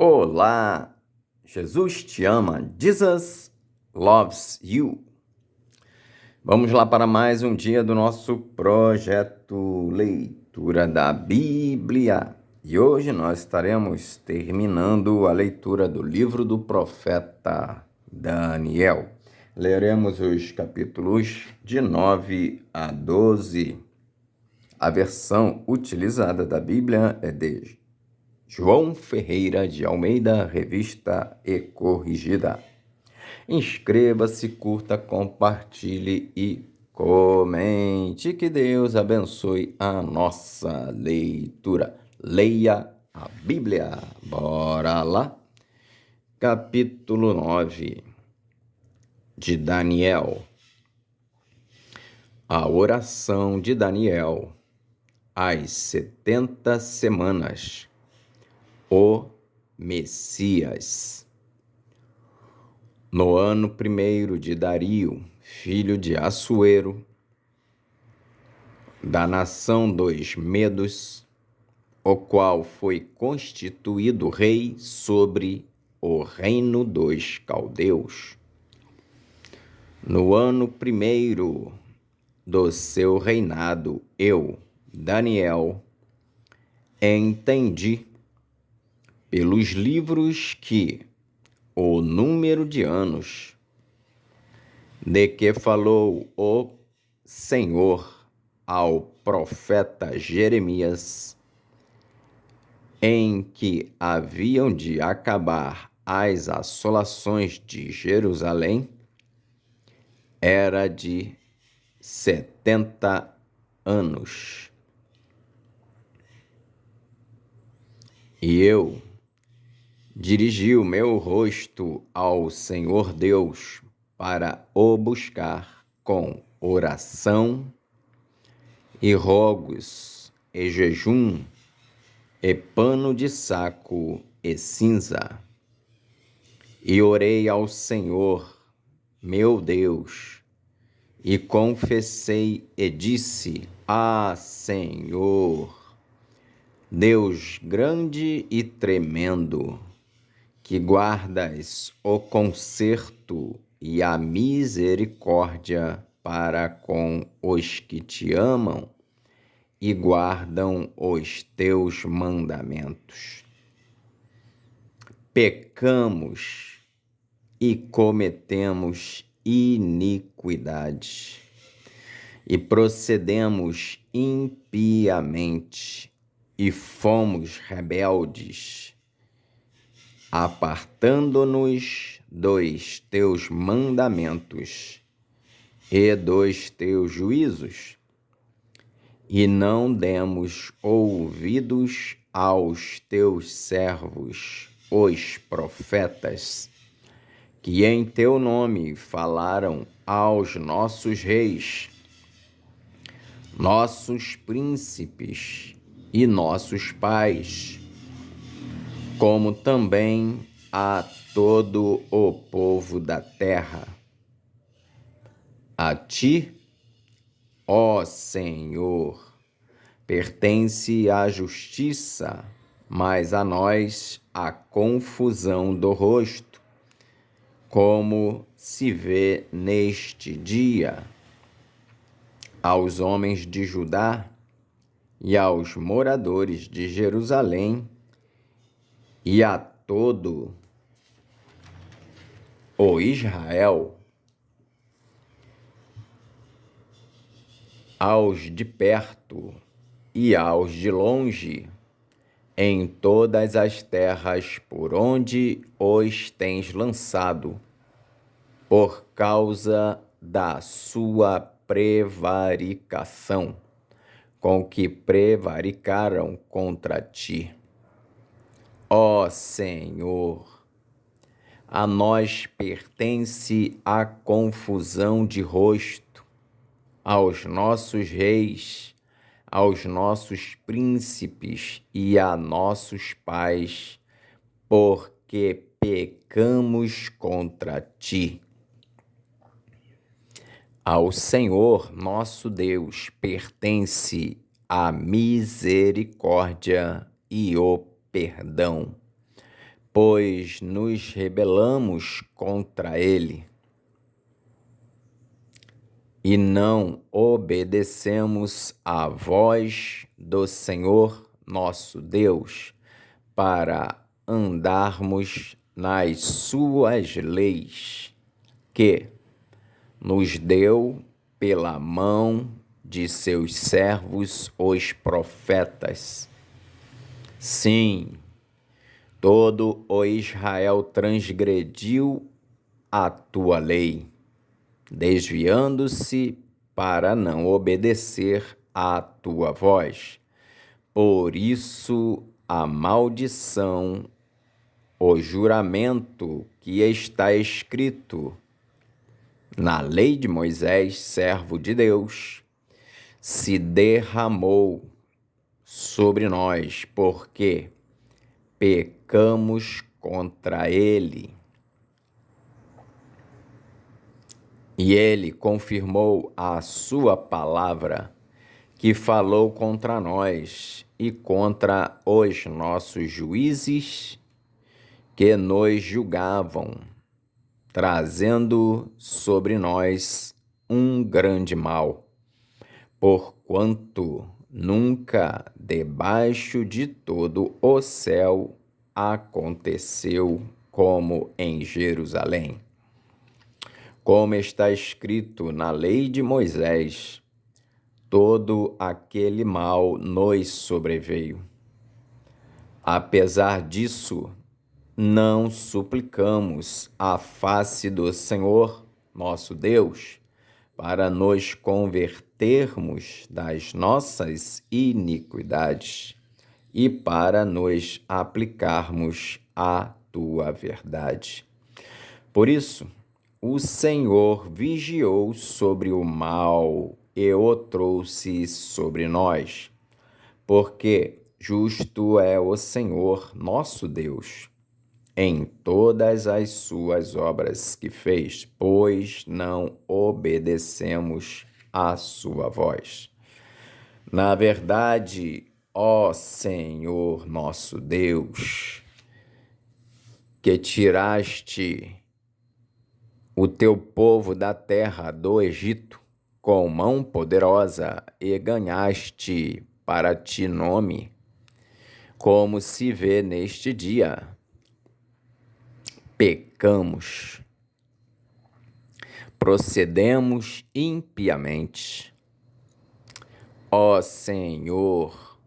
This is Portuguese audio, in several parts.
Olá, Jesus te ama, Jesus loves you. Vamos lá para mais um dia do nosso projeto Leitura da Bíblia. E hoje nós estaremos terminando a leitura do livro do profeta Daniel. Leremos os capítulos de 9 a 12. A versão utilizada da Bíblia é de João Ferreira de Almeida, revista e corrigida. Inscreva-se, curta, compartilhe e comente. Que Deus abençoe a nossa leitura. Leia a Bíblia. Bora lá. Capítulo 9 de Daniel. A oração de Daniel. As 70 semanas. O Messias. No ano 1º de Dario, filho de Assuero, da nação dos Medos, o qual foi constituído rei sobre o reino dos caldeus. No ano 1º do seu reinado, eu, Daniel, entendi pelos livros que o número de anos de que falou o Senhor ao profeta Jeremias, em que haviam de acabar as assolações de Jerusalém, era de 70 anos. E eu dirigi o meu rosto ao Senhor Deus para o buscar com oração e rogos e jejum e pano de saco e cinza. E orei ao Senhor, meu Deus, e confessei e disse: Senhor, Deus grande e tremendo, que guardas o conserto e a misericórdia para com os que te amam e guardam os teus mandamentos. Pecamos e cometemos iniquidade e procedemos impiamente e fomos rebeldes, apartando-nos dos teus mandamentos e dos teus juízos, e não demos ouvidos aos teus servos, os profetas, que em teu nome falaram aos nossos reis, nossos príncipes e nossos pais, como também a todo o povo da terra. A ti, ó Senhor, pertence a justiça, mas a nós a confusão do rosto, como se vê neste dia. Aos homens de Judá e aos moradores de Jerusalém, e a todo o Israel, aos de perto e aos de longe, em todas as terras por onde os tens lançado, por causa da sua prevaricação, com que prevaricaram contra ti. Ó Senhor, a nós pertence a confusão de rosto, aos nossos reis, aos nossos príncipes e a nossos pais, porque pecamos contra ti. Ao Senhor nosso Deus pertence a misericórdia e o perdão, pois nos rebelamos contra ele e não obedecemos à voz do Senhor nosso Deus para andarmos nas suas leis, que nos deu pela mão de seus servos os profetas. Sim, todo o Israel transgrediu a tua lei, desviando-se para não obedecer à tua voz. Por isso, a maldição, o juramento que está escrito na lei de Moisés, servo de Deus, se derramou sobre nós, porque pecamos contra ele. E ele confirmou a sua palavra, que falou contra nós e contra os nossos juízes que nos julgavam, trazendo sobre nós um grande mal, porquanto nunca debaixo de todo o céu aconteceu como em Jerusalém. Como está escrito na lei de Moisés, todo aquele mal nos sobreveio. Apesar disso, não suplicamos a face do Senhor, nosso Deus, para nos convertermos das nossas iniquidades e para nos aplicarmos à tua verdade. Por isso, o Senhor vigiou sobre o mal e o trouxe sobre nós, porque justo é o Senhor nosso Deus em todas as suas obras que fez, pois não obedecemos à sua voz. Na verdade, ó Senhor nosso Deus, que tiraste o teu povo da terra do Egito com mão poderosa e ganhaste para ti nome, como se vê neste dia, pecamos, procedemos impiamente. Ó Senhor,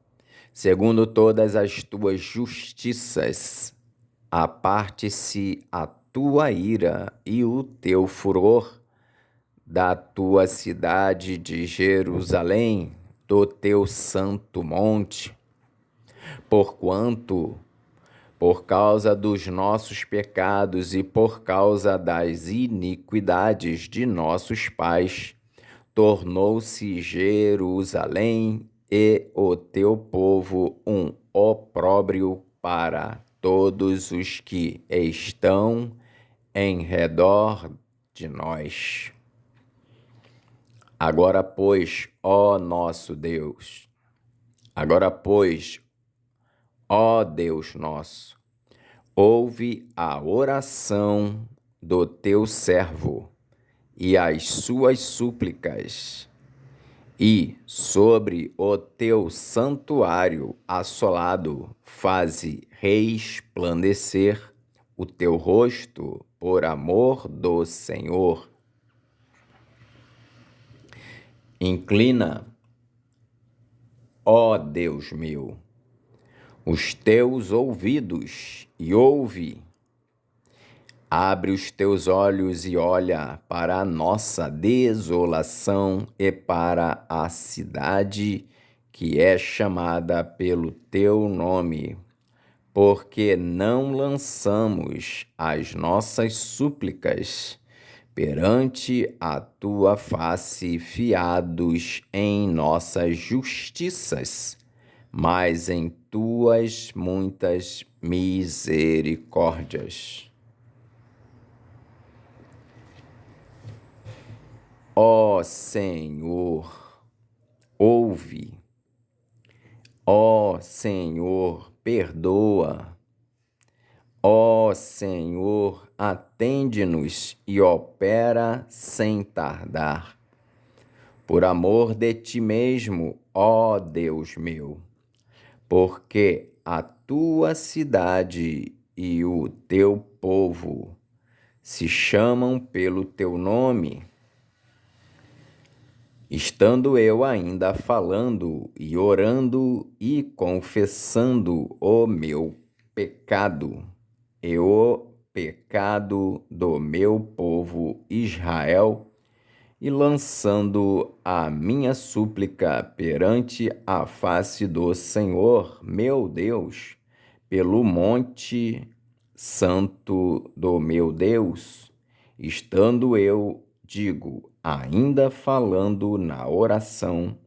segundo todas as tuas justiças, aparte-se a tua ira e o teu furor da tua cidade de Jerusalém, do teu santo monte, porquanto, por causa dos nossos pecados e por causa das iniquidades de nossos pais, tornou-se Jerusalém e o teu povo um opróbrio para todos os que estão em redor de nós. Agora, pois, ó nosso Deus, ó Deus nosso, ouve a oração do teu servo e as suas súplicas, e sobre o teu santuário assolado faze resplandecer o teu rosto por amor do Senhor. Inclina, ó Deus meu, os teus ouvidos e ouve. Abre os teus olhos e olha para a nossa desolação e para a cidade que é chamada pelo teu nome, porque não lançamos as nossas súplicas perante a tua face fiados em nossas justiças, mas em tuas muitas misericórdias. Ó Senhor, ouve. Ó Senhor, perdoa. Ó Senhor, atende-nos e opera sem tardar. Por amor de ti mesmo, ó Deus meu, porque a tua cidade e o teu povo se chamam pelo teu nome. Estando eu ainda falando e orando e confessando o meu pecado e o pecado do meu povo Israel, e lançando a minha súplica perante a face do Senhor, meu Deus, pelo monte santo do meu Deus, estando eu, digo, ainda falando na oração,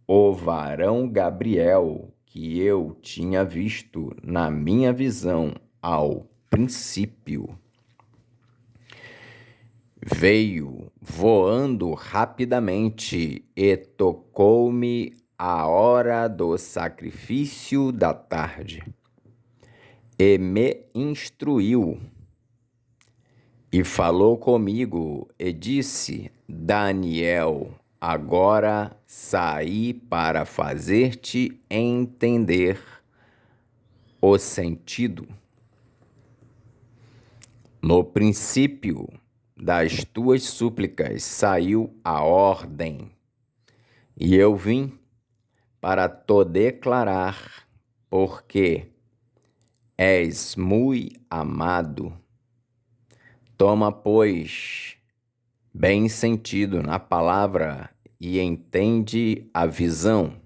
o varão Gabriel, que eu tinha visto na minha visão ao princípio, veio voando rapidamente e tocou-me a hora do sacrifício da tarde, e me instruiu, e falou comigo, e disse: Daniel, agora saí para fazer-te entender o sentido. No princípio das tuas súplicas saiu a ordem, e eu vim para te declarar, porque és muito amado. Toma, pois, bem sentido na palavra e entende a visão.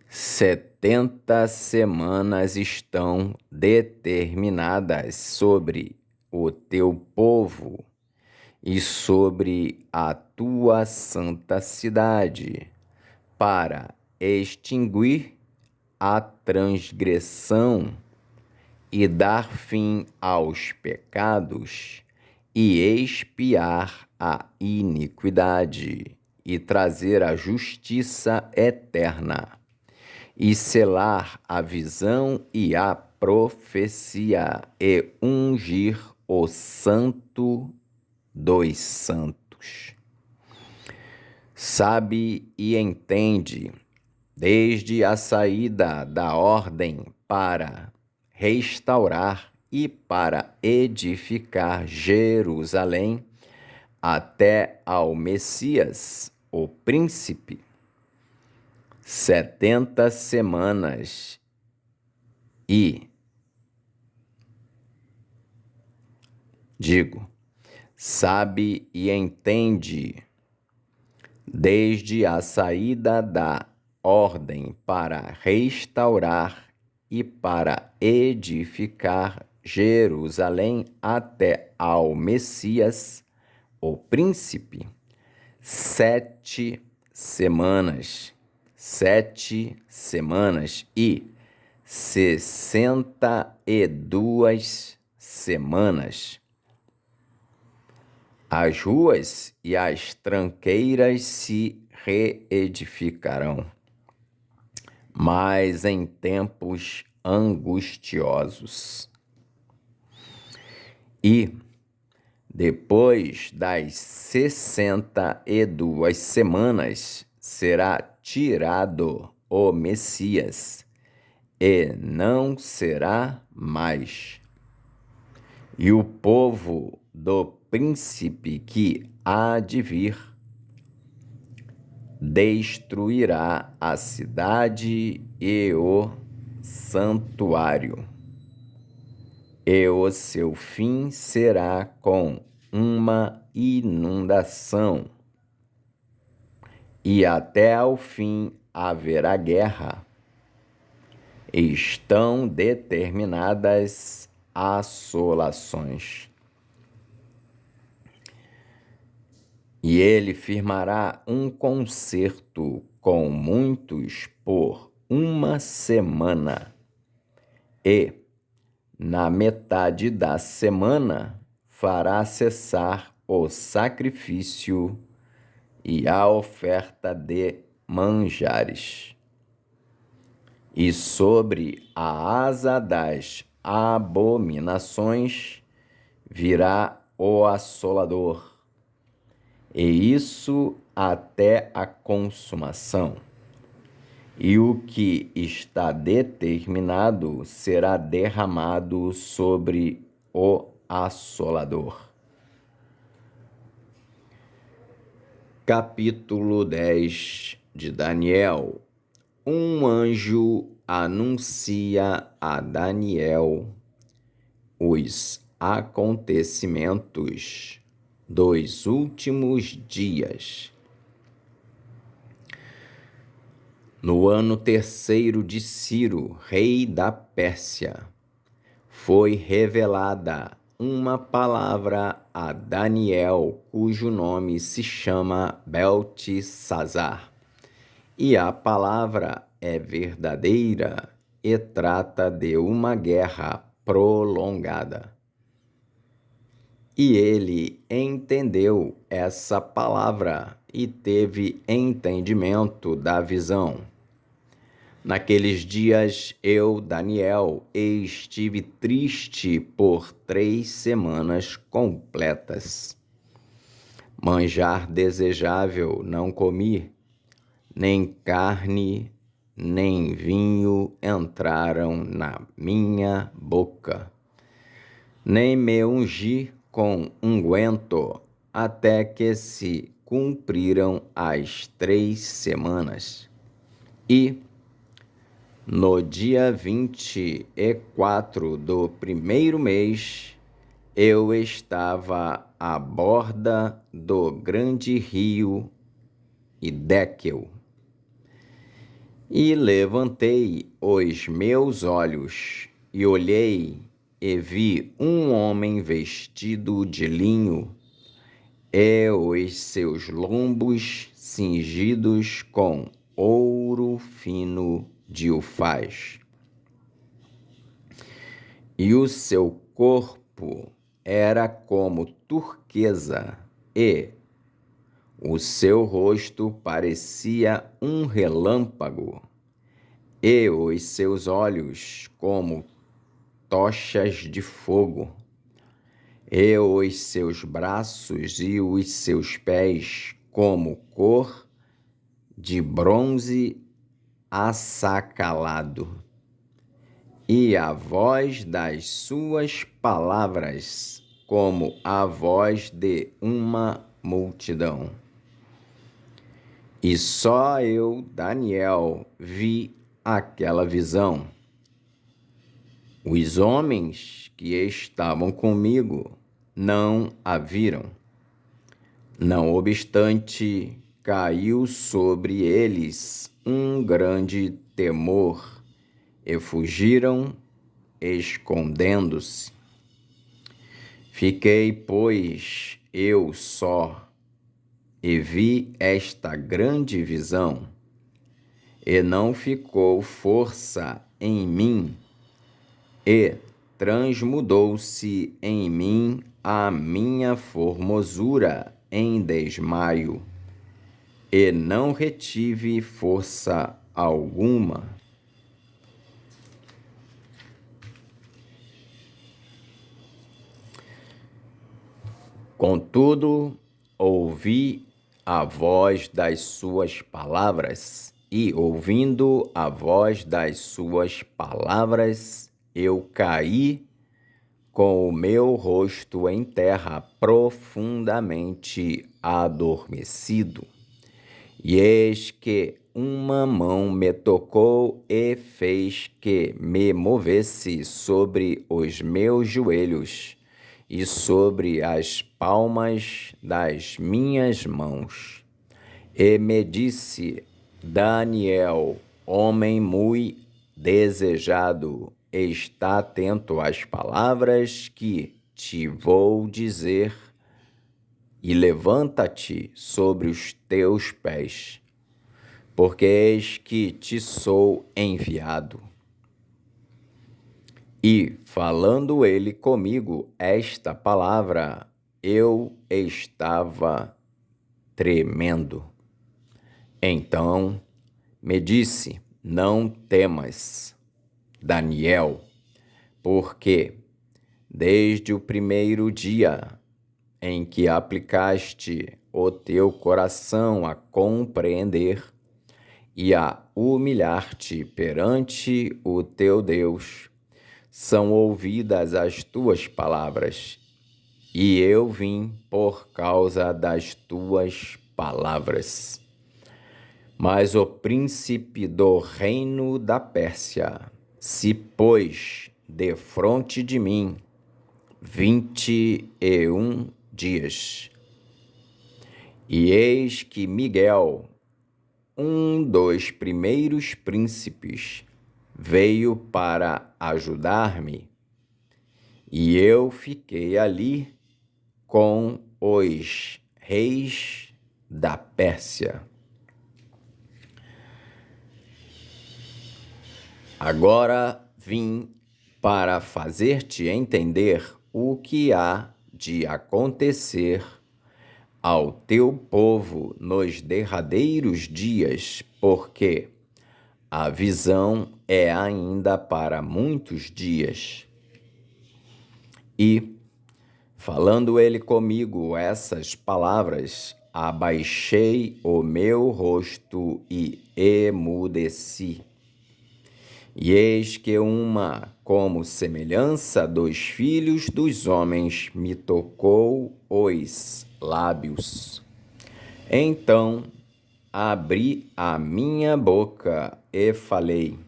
70 semanas estão determinadas sobre o teu povo e sobre a tua santa cidade, para extinguir a transgressão e dar fim aos pecados e expiar a iniquidade e trazer a justiça eterna e selar a visão e a profecia e ungir o santo dos santos. Sabe e entende, desde a saída da ordem para restaurar e para edificar Jerusalém, até ao Messias, o príncipe, 70 semanas sabe e entende, desde a saída da ordem para restaurar e para edificar Jerusalém até ao Messias, o príncipe, 7 semanas, 62 semanas. As ruas e as tranqueiras se reedificarão, mas em tempos angustiosos. E, depois das 62 semanas, será tirado o Messias, e não será mais. E o povo do príncipe que há de vir destruirá a cidade e o santuário, e o seu fim será com uma inundação, e até ao fim haverá guerra. Estão determinadas assolações. E ele firmará um concerto com muitos por 1 semana, e, na metade da semana, fará cessar o sacrifício e a oferta de manjares. E sobre a asa das abominações virá o assolador, e isso até a consumação. E o que está determinado será derramado sobre o assolador. Capítulo 10 de Daniel. Um anjo anuncia a Daniel os acontecimentos dos últimos dias. No ano terceiro de Ciro, rei da Pérsia, foi revelada uma palavra a Daniel, cujo nome se chama Beltesazar. E a palavra é verdadeira e trata de uma guerra prolongada. E ele entendeu essa palavra e teve entendimento da visão. Naqueles dias eu, Daniel, estive triste por 3 semanas completas. Manjar desejável não comi, nem carne, nem vinho entraram na minha boca, nem me ungi com unguento, até que se cumpriram as 3 semanas. E no dia 24 do primeiro mês, eu estava à borda do grande rio Hiddekel, e levantei os meus olhos, e olhei, e vi um homem vestido de linho, e os seus lombos cingidos com ouro fino de Ufaz. E o seu corpo era como turquesa, e o seu rosto parecia um relâmpago, e os seus olhos como tochas de fogo, e os seus braços e os seus pés como cor de bronze assacalado, e a voz das suas palavras como a voz de uma multidão. E só eu, Daniel, vi aquela visão. Os homens que estavam comigo não a viram. Não obstante, caiu sobre eles um grande temor, e fugiram, escondendo-se. Fiquei, pois, eu só, e vi esta grande visão, e não ficou força em mim, e transmudou-se em mim a minha formosura em desmaio, e não retive força alguma. Contudo, ouvi a voz das suas palavras, e ouvindo a voz das suas palavras, eu caí com o meu rosto em terra, profundamente adormecido. E eis que uma mão me tocou e fez que me movesse sobre os meus joelhos e sobre as palmas das minhas mãos. E me disse: Daniel, homem muito desejado, está atento às palavras que te vou dizer, e levanta-te sobre os teus pés, porque eis que te sou enviado. E, falando ele comigo esta palavra, eu estava tremendo. Então me disse: não temas, Daniel, porque desde o primeiro dia em que aplicaste o teu coração a compreender e a humilhar-te perante o teu Deus, são ouvidas as tuas palavras, e eu vim por causa das tuas palavras. Mas o príncipe do reino da Pérsia se pôs defronte de mim 21 dias. E eis que Miguel, um dos primeiros príncipes, veio para ajudar-me, e eu fiquei ali com os reis da Pérsia. Agora vim para fazer-te entender o que há de acontecer ao teu povo nos derradeiros dias, porque a visão é ainda para muitos dias. E, falando ele comigo essas palavras, abaixei o meu rosto e emudeci. E eis que uma, como semelhança dos filhos dos homens, me tocou os lábios. Então abri a minha boca e falei,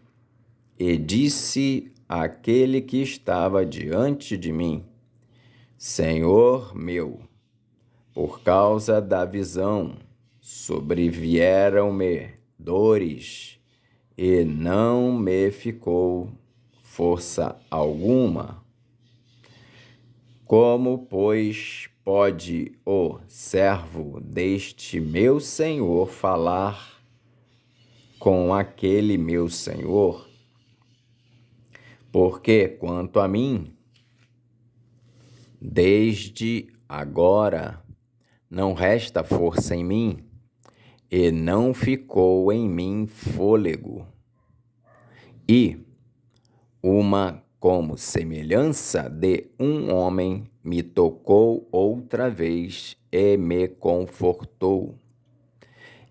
e disse àquele que estava diante de mim: Senhor meu, por causa da visão, sobrevieram-me dores, e não me ficou força alguma. Como, pois, pode o servo deste meu senhor falar com aquele meu senhor? Porque, quanto a mim, desde agora não resta força em mim, e não ficou em mim fôlego. E uma como semelhança de um homem me tocou outra vez e me confortou.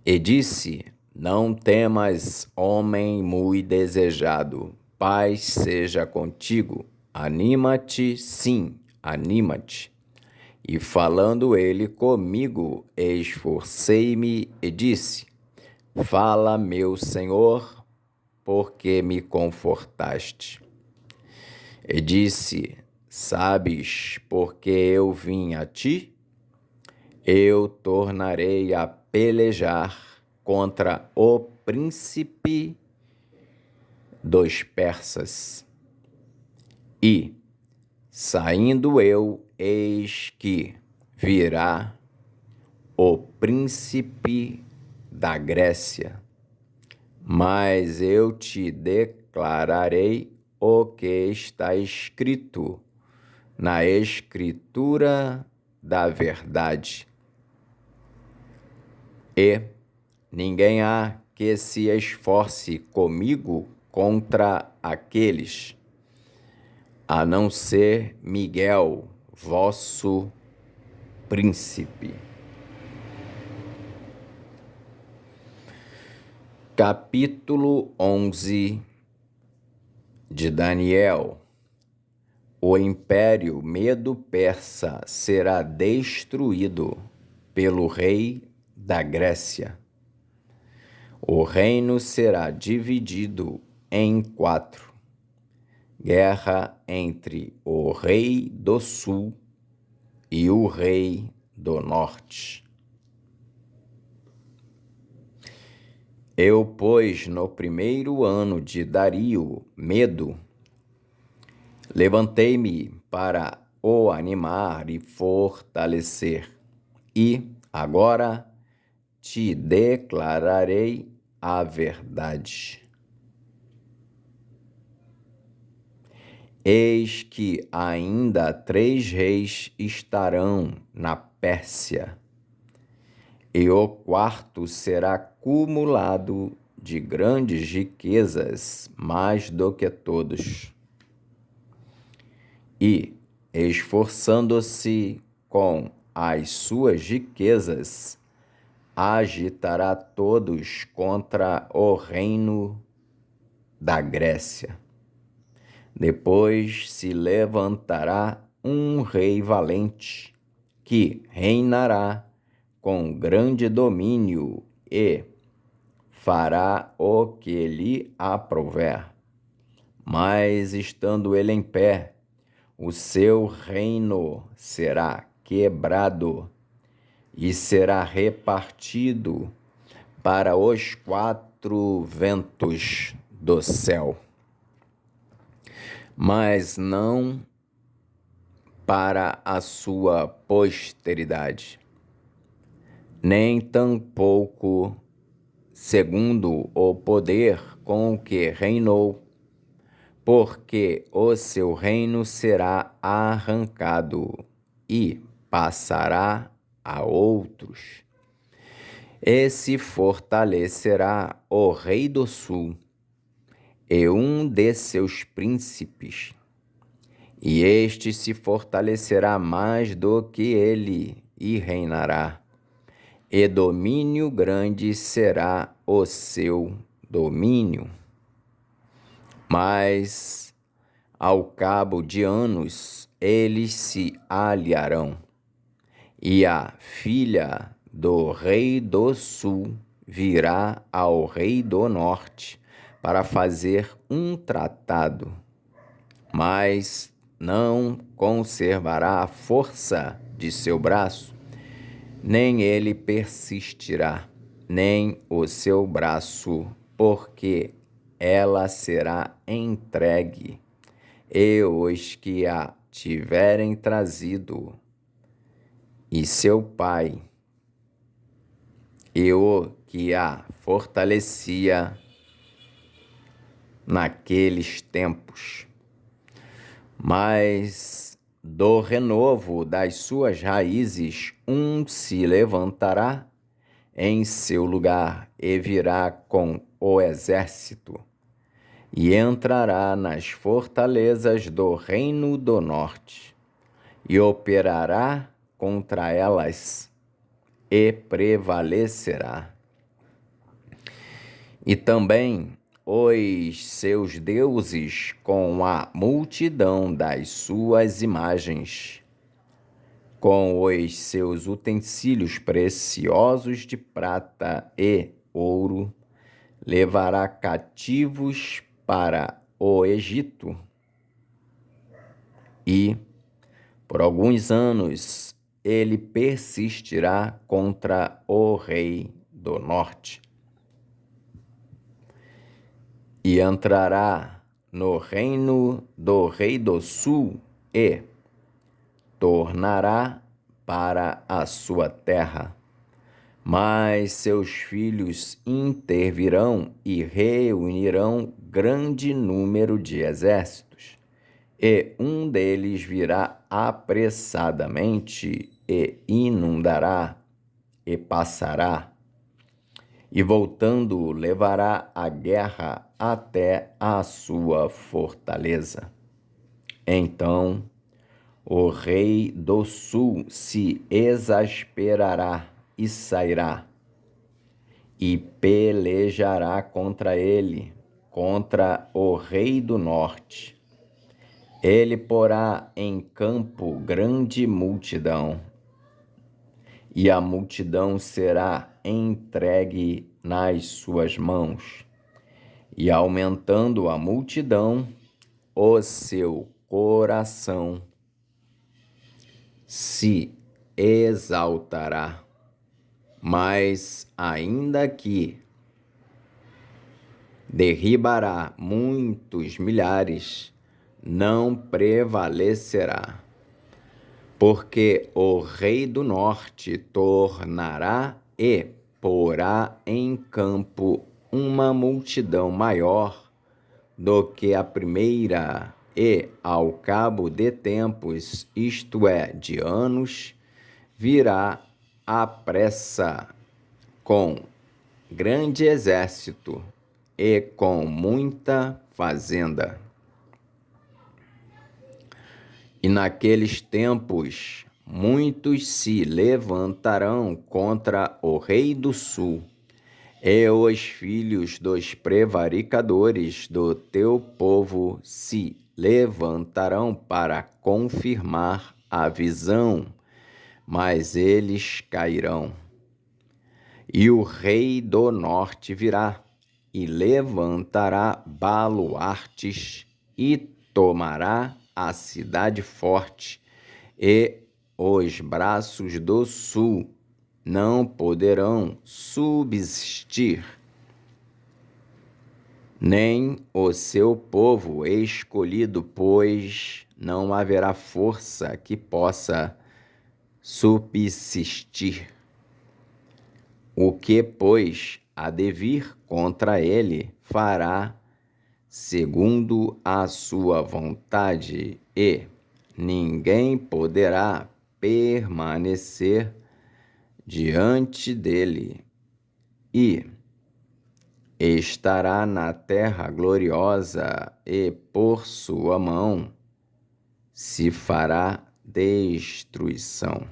E disse: Não temas, homem muito desejado, paz seja contigo. Anima-te, sim, anima-te. E falando ele comigo, esforcei-me e disse: Fala, meu Senhor, porque me confortaste. E disse: Sabes por que eu vim a ti? Eu tornarei a pelejar contra o príncipe dos persas. E, saindo eu, eis que virá o príncipe da Grécia. Mas eu te declararei o que está escrito na Escritura da verdade. E ninguém há que se esforce comigo contra aqueles, a não ser Miguel, vosso príncipe. Capítulo 11 de Daniel. O império medo-persa será destruído pelo rei da Grécia. O reino será dividido em 4. Guerra entre o rei do sul e o rei do norte. Eu, pois, no primeiro ano de Dario, Medo, levantei-me para o animar e fortalecer, e agora te declararei a verdade. Eis que ainda 3 reis estarão na Pérsia, e o quarto será cumulado de grandes riquezas, mais do que todos. e, esforçando-se com as suas riquezas, agitará todos contra o reino da Grécia. Depois se levantará um rei valente, que reinará com grande domínio e fará o que lhe aprouver. Mas, estando ele em pé, o seu reino será quebrado e será repartido para os quatro ventos do céu, mas não para a sua posteridade, nem tampouco segundo o poder com que reinou, porque o seu reino será arrancado e passará a outros. E se fortalecerá o rei do sul e um de seus príncipes, e este se fortalecerá mais do que ele e reinará, e domínio grande será o seu domínio. Mas, ao cabo de anos, eles se aliarão, e a filha do rei do sul virá ao rei do norte para fazer um tratado, mas não conservará a força de seu braço, nem ele persistirá, nem o seu braço, porque ela será entregue, e os que a tiverem trazido, e seu pai, e o que a fortalecia naqueles tempos. Mas do renovo das suas raízes um se levantará em seu lugar e virá com o exército, e entrará nas fortalezas do reino do norte, e operará contra elas, e prevalecerá. E também os seus deuses com a multidão das suas imagens, com os seus utensílios preciosos de prata e ouro, levará cativos para o Egito, e, por alguns anos, ele persistirá contra o rei do norte, e entrará no reino do rei do sul e tornará para a sua terra. Mas seus filhos intervirão e reunirão grande número de exércitos, e um deles virá apressadamente e inundará e passará, e voltando levará a guerra até a sua fortaleza. Então o rei do sul se exasperará e sairá, e pelejará contra ele, contra o rei do norte. Ele porá em campo grande multidão, e a multidão será entregue nas suas mãos. E aumentando a multidão, o seu coração se exaltará. Mas ainda que derribará muitos milhares, não prevalecerá, porque o rei do norte tornará e porá em campo uma multidão maior do que a primeira, e ao cabo de tempos, isto é, de anos, virá à pressa com grande exército e com muita fazenda. E naqueles tempos, muitos se levantarão contra o rei do sul, e os filhos dos prevaricadores do teu povo se levantarão para confirmar a visão, mas eles cairão. E o rei do norte virá, e levantará baluartes, e tomará a cidade forte, e os braços do sul não poderão subsistir, nem o seu povo escolhido, pois não haverá força que possa subsistir. O que, pois, há de vir contra ele, fará segundo a sua vontade, e ninguém poderá permanecer diante dele, e estará na terra gloriosa, e por sua mão se fará destruição.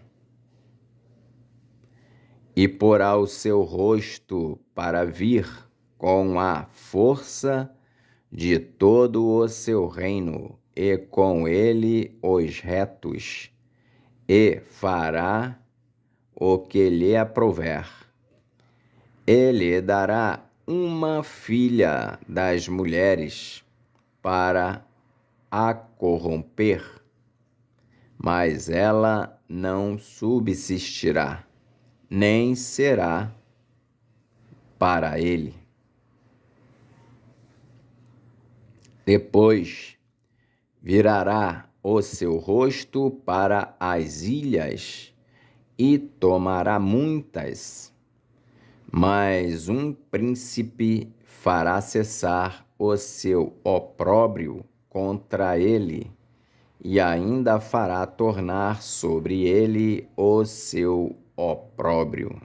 E porá o seu rosto para vir com a força de todo o seu reino, e com ele os retos, e fará o que lhe aprouver. Ele dará uma filha das mulheres para a corromper, mas ela não subsistirá, nem será para ele. Depois virará o seu rosto para as ilhas e tomará muitas, mas um príncipe fará cessar o seu opróbrio contra ele, e ainda fará tornar sobre ele o seu opróbrio.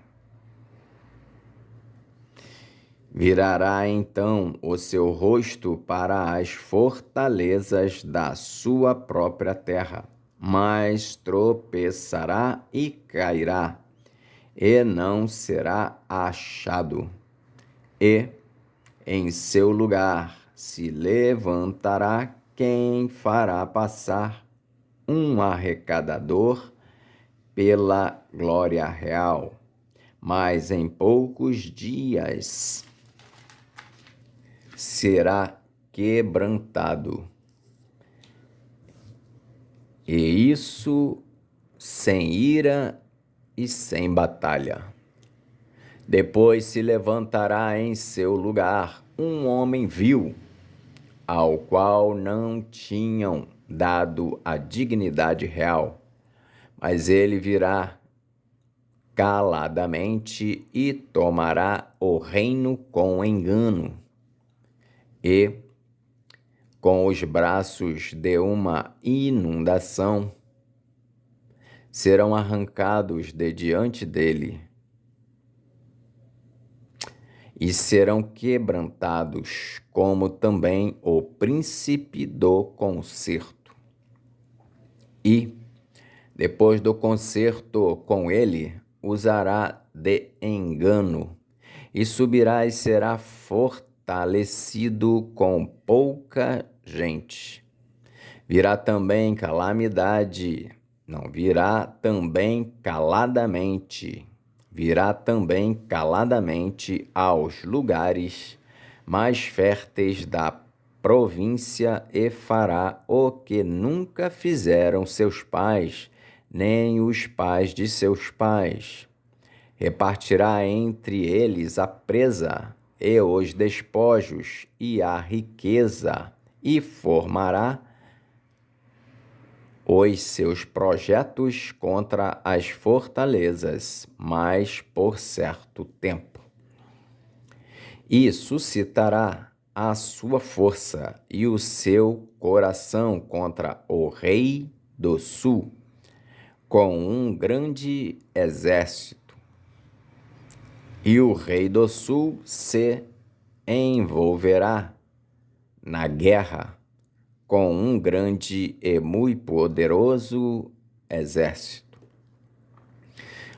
Virará então o seu rosto para as fortalezas da sua própria terra, mas tropeçará e cairá, e não será achado. E em seu lugar se levantará quem fará passar um arrecadador pela glória real, mas em poucos dias será quebrantado. E isso sem ira e sem batalha. Depois se levantará em seu lugar um homem vil, ao qual não tinham dado a dignidade real, mas ele virá caladamente e tomará o reino com engano, e com os braços de uma inundação serão arrancados de diante dele, e serão quebrantados, como também o príncipe do concerto. E, depois do concerto com ele, usará de engano, e subirá e será fortalecido com pouca gente. Virá também calamidade, não virá também caladamente. Virá também caladamente aos lugares mais férteis da província, e fará o que nunca fizeram seus pais, nem os pais de seus pais. Repartirá entre eles a presa e os despojos e a riqueza, e formará os seus projetos contra as fortalezas, mas por certo tempo. E suscitará a sua força e o seu coração contra o rei do sul, com um grande exército. E o rei do sul se envolverá na guerra com um grande e muito poderoso exército.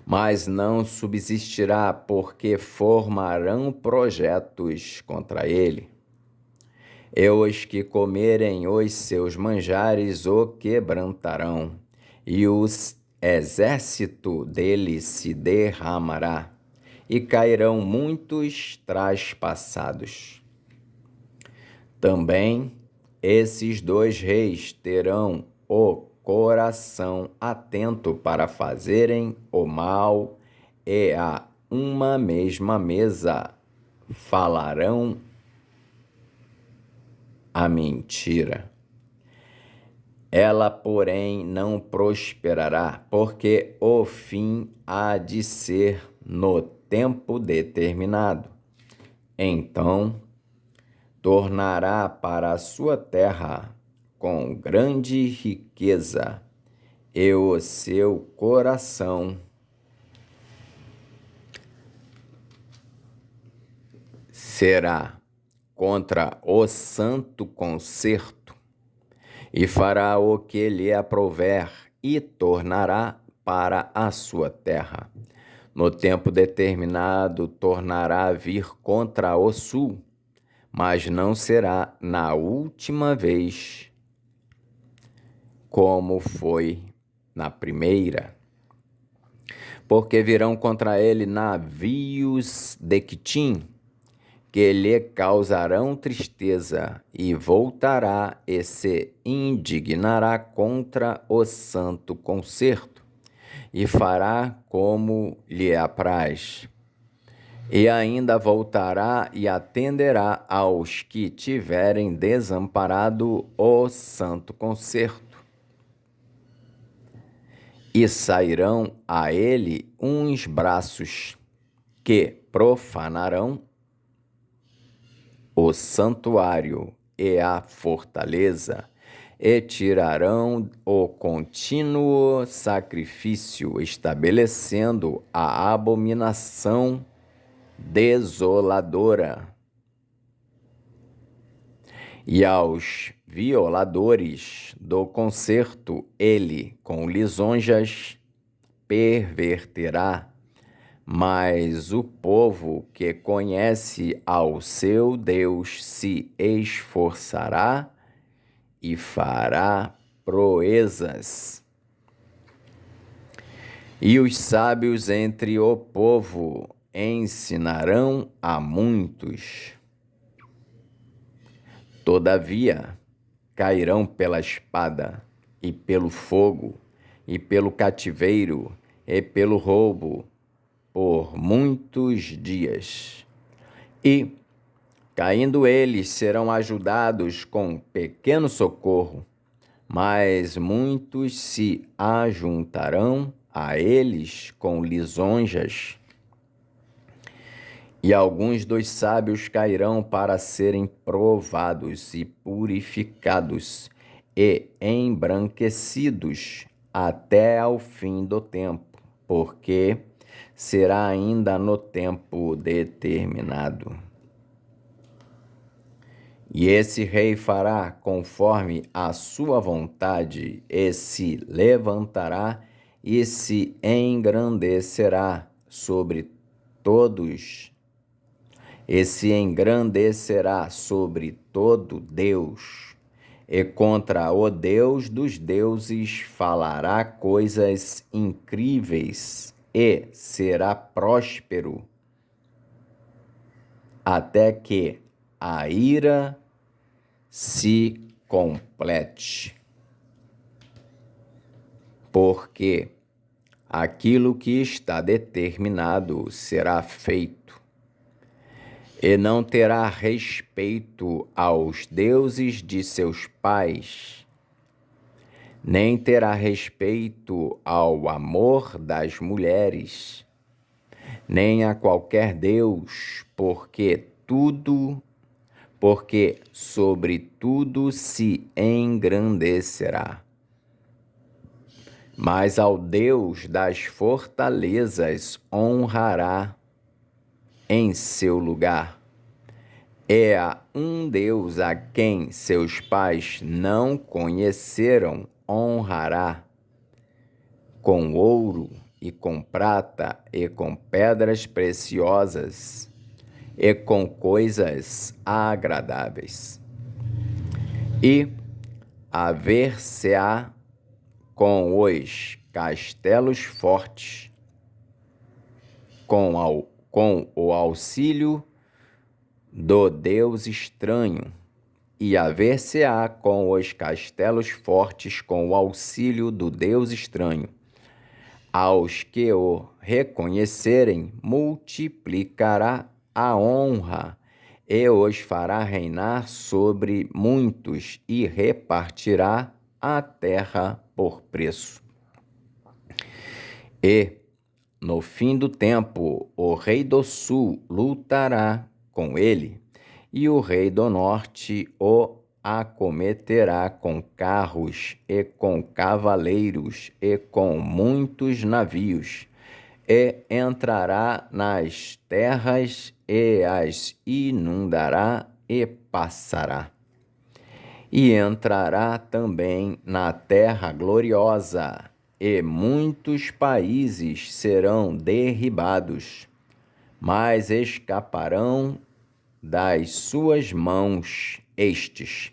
Mas não subsistirá, porque formarão projetos contra ele. E os que comerem os seus manjares o quebrantarão, e o exército dele se derramará, e cairão muitos traspassados. Também esses dois reis terão o coração atento para fazerem o mal, e a uma mesma mesa falarão a mentira. Ela, porém, não prosperará, porque o fim há de ser no tempo determinado. Então tornará para a sua terra com grande riqueza, e o seu coração será contra o santo concerto, e fará o que lhe aprouver, e tornará para a sua terra. No tempo determinado tornará a vir contra o sul, mas não será na última vez como foi na primeira. Porque virão contra ele navios de Quitim, que lhe causarão tristeza, e voltará e se indignará contra o santo concerto, e fará como lhe apraz. E ainda voltará e atenderá aos que tiverem desamparado o santo concerto. E sairão a ele uns braços que profanarão o santuário e a fortaleza, e tirarão o contínuo sacrifício, estabelecendo a abominação desoladora. E aos violadores do concerto ele com lisonjas perverterá, mas o povo que conhece ao seu Deus se esforçará e fará proezas. E os sábios entre o povo ensinarão a muitos. Todavia, cairão pela espada, e pelo fogo, e pelo cativeiro, e pelo roubo, por muitos dias. E, caindo eles, serão ajudados com pequeno socorro, mas muitos se ajuntarão a eles com lisonjas. E alguns dos sábios cairão para serem provados e purificados e embranquecidos até ao fim do tempo, porque será ainda no tempo determinado. E esse rei fará conforme a sua vontade, e se levantará e se engrandecerá sobre todos, e se engrandecerá sobre todo Deus, e contra o Deus dos deuses falará coisas incríveis, e será próspero, até que a ira se complete. Porque aquilo que está determinado será feito, e não terá respeito aos deuses de seus pais, nem terá respeito ao amor das mulheres, nem a qualquer deus, porque sobre tudo se engrandecerá. Mas ao Deus das fortalezas honrará em seu lugar, É a um Deus a quem seus pais não conheceram honrará com ouro e com prata e com pedras preciosas e com coisas agradáveis. E haver-se-á com os castelos fortes, com o auxílio do Deus estranho, e haver-se-á com os castelos fortes com o auxílio do Deus estranho. Aos que o reconhecerem, multiplicará a honra e os fará reinar sobre muitos e repartirá a terra por preço. E, no fim do tempo, o rei do sul lutará com ele, e o rei do norte o acometerá com carros e com cavaleiros e com muitos navios, e entrará nas terras e as inundará e passará. E entrará também na terra gloriosa, e muitos países serão derribados, mas escaparão das suas mãos estes: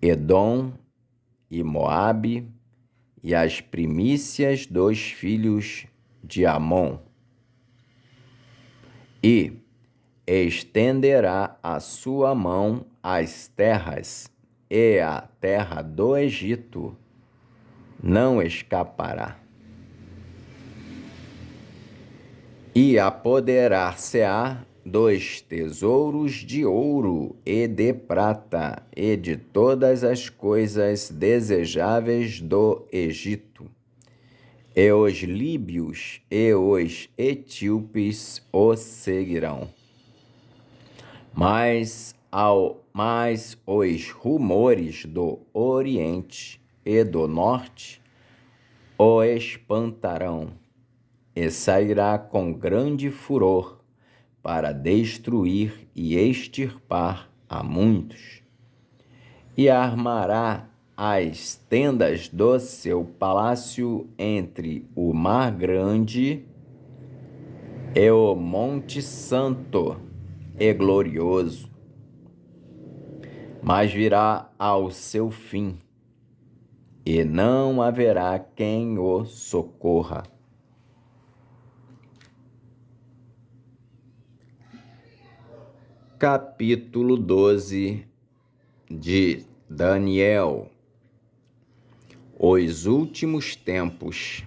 Edom e Moabe, e as primícias dos filhos de Amon. E estenderá a sua mão às terras, e a terra do Egito não escapará. E apoderar-se-á dos tesouros de ouro e de prata, e de todas as coisas desejáveis do Egito. E os líbios e os etíopes o seguirão. Mas os rumores do Oriente e do Norte o espantarão, e sairá com grande furor para destruir e extirpar a muitos. E armará as tendas do seu palácio entre o mar grande e o monte santo e glorioso. Mas virá ao seu fim, e não haverá quem o socorra. Capítulo 12 de Daniel. Os últimos tempos,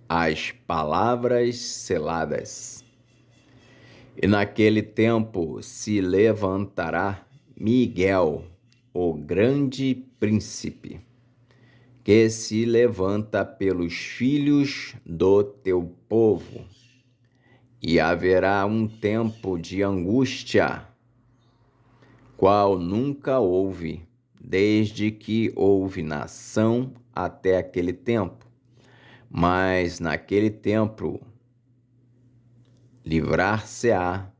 as palavras seladas. E naquele tempo se levantará Miguel, o grande príncipe, que se levanta pelos filhos do teu povo. E haverá um tempo de angústia, qual nunca houve, desde que houve nação até aquele tempo. Mas naquele tempo livrar-se-á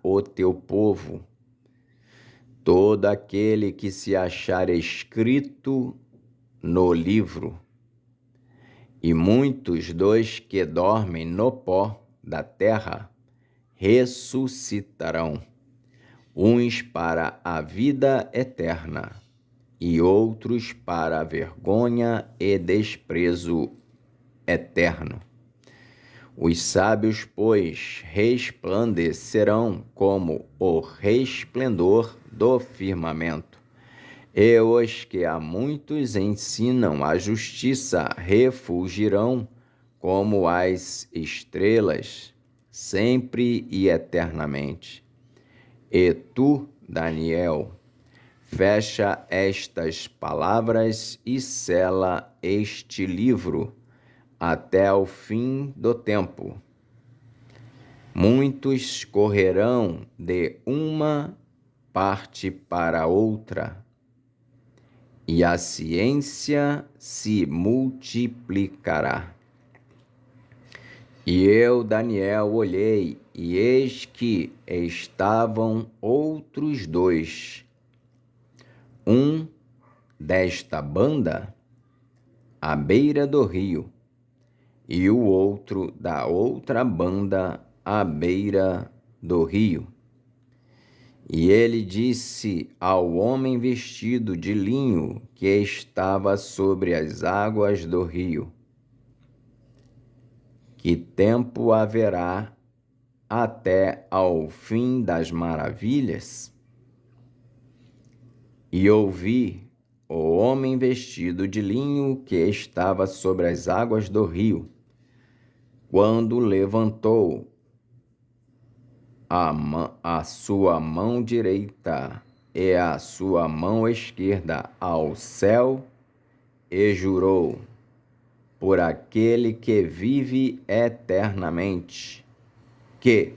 o teu povo, todo aquele que se achar escrito no livro. E muitos dos que dormem no pó da terra ressuscitarão, uns para a vida eterna, e outros para a vergonha e desprezo eterno. Os sábios, pois, resplandecerão como o resplendor do firmamento, e os que a muitos ensinam a justiça refulgirão como as estrelas, sempre e eternamente. E tu, Daniel, fecha estas palavras e sela este livro até o fim do tempo. Muitos correrão de uma parte para outra, e a ciência se multiplicará. E eu, Daniel, olhei, e eis que estavam outros dois, um desta banda, à beira do rio, e o outro da outra banda, à beira do rio. E ele disse ao homem vestido de linho que estava sobre as águas do rio: que tempo haverá até ao fim das maravilhas? E ouvi o homem vestido de linho que estava sobre as águas do rio, quando levantou a sua mão direita e a sua mão esquerda ao céu, e jurou por aquele que vive eternamente, que,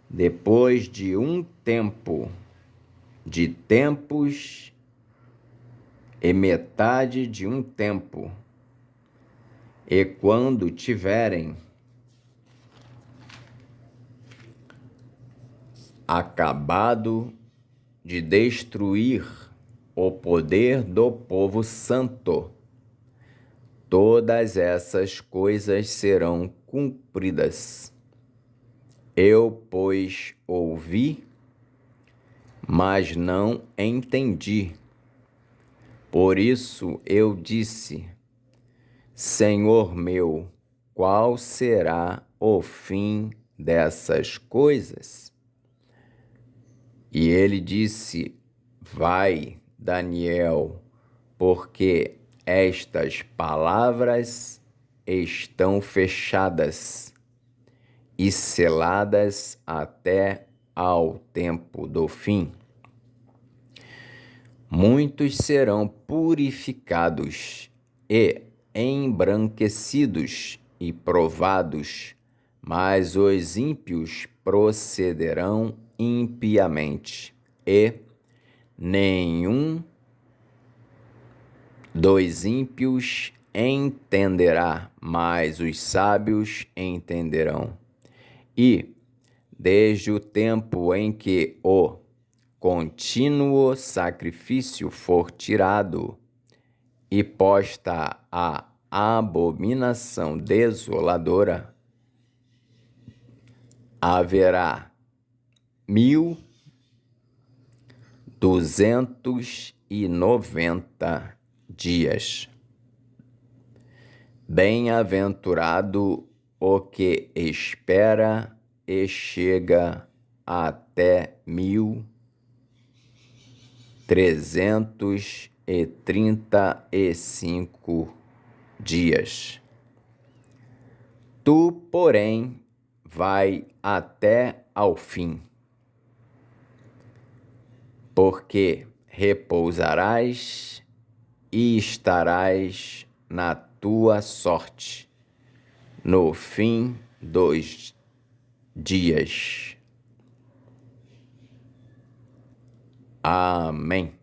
depois de um tempo, de tempos e metade de um tempo, e quando tiverem acabado de destruir o poder do povo santo, todas essas coisas serão cumpridas. Eu, pois, ouvi, mas não entendi. Por isso eu disse: Senhor meu, qual será o fim dessas coisas? E ele disse: Vai, Daniel, porque estas palavras estão fechadas e seladas até ao tempo do fim. Muitos serão purificados e embranquecidos e provados, mas os ímpios procederão impiamente, e nenhum dos ímpios entenderá, mas os sábios entenderão. E, desde o tempo em que o contínuo sacrifício for tirado e posta a abominação desoladora, haverá 1290 dias. Bem-aventurado o que espera e chega até 1335 dias. Tu, porém, vai até ao fim, porque repousarás e estarás na tua sorte no fim dos dias. Amém.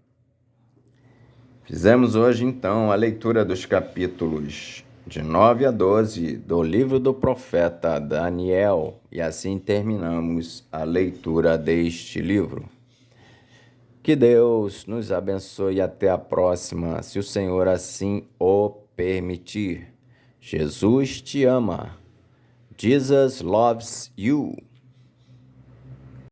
Fizemos hoje, então, a leitura dos capítulos de 9 a 12 do livro do profeta Daniel, e assim terminamos a leitura deste livro. Que Deus nos abençoe e até a próxima, se o Senhor assim o permitir. Jesus te ama. Jesus loves you.